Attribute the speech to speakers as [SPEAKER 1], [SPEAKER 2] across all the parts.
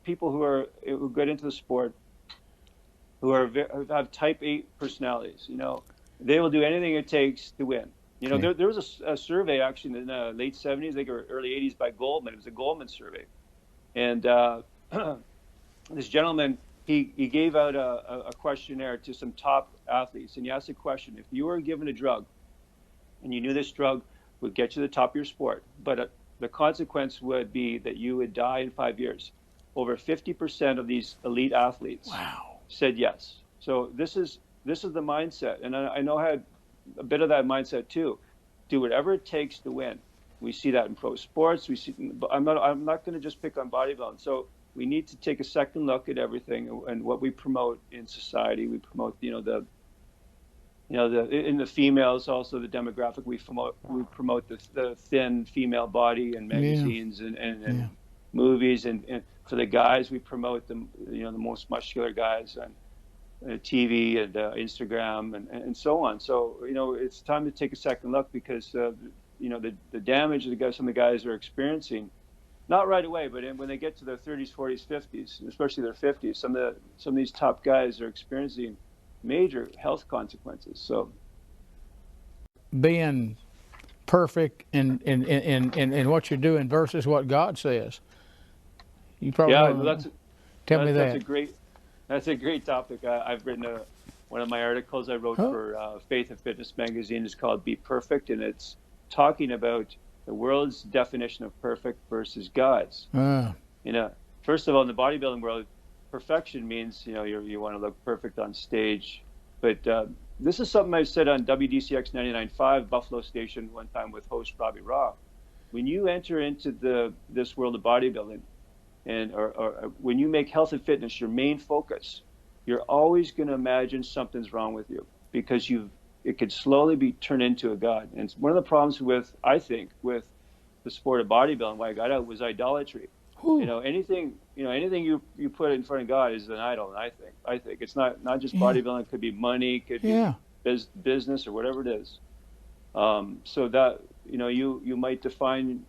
[SPEAKER 1] people who get into the sport who have type 8 personalities. You know, they will do anything it takes to win. You know, there was a survey actually in the late 70s, I think, or early 80s by Goldman. It was a Goldman survey. And this gentleman, he gave out a questionnaire to some top athletes. And he asked the question, if you were given a drug and you knew this drug would get you to the top of your sport, but the consequence would be that you would die in 5 years, over 50% of these elite athletes said yes. So this is the mindset. And I know I had a bit of that mindset too. Do whatever it takes to win. We see that in pro sports. I'm not going to just pick on bodybuilding. So we need to take a second look at everything and what we promote in society. We promote, in the females also, the demographic. We promote the thin female body in magazines and movies, and for the guys we promote the most muscular guys on TV and Instagram and so on. So it's time to take a second look, because the damage that some of the guys are experiencing, not right away, but when they get to their 30s, 40s, 50s, especially their 50s, some of these top guys are experiencing major health consequences. So
[SPEAKER 2] being perfect in what you're doing versus what God says. You probably tell me that.
[SPEAKER 1] That's a great topic. I've written one of my articles I wrote for Faith and Fitness magazine is called "Be Perfect," and it's talking about the world's definition of perfect versus God's. First of all, in the bodybuilding world, perfection means you want to look perfect on stage, but this is something I said on WGGS 99.5 Buffalo Station one time with host Robbie Raw. When you enter into this world of bodybuilding, or when you make health and fitness your main focus, you're always going to imagine something's wrong with you, because it could slowly be turned into a god. And one of the problems I think with the sport of bodybuilding, why I got out, was idolatry. Anything you put in front of God is an idol. And I think it's not just bodybuilding. It could be money, could be business, or whatever it is. So that you might define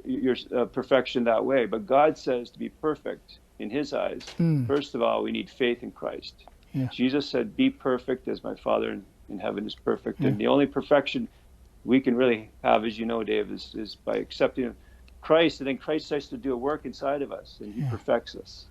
[SPEAKER 1] your perfection that way, but God says to be perfect in His eyes, first of all, we need faith in Christ. Jesus said, "Be perfect as my Father in heaven is perfect." And the only perfection we can really have, as you know, Dave, is by accepting Christ, and then Christ starts to do a work inside of us, and He perfects us.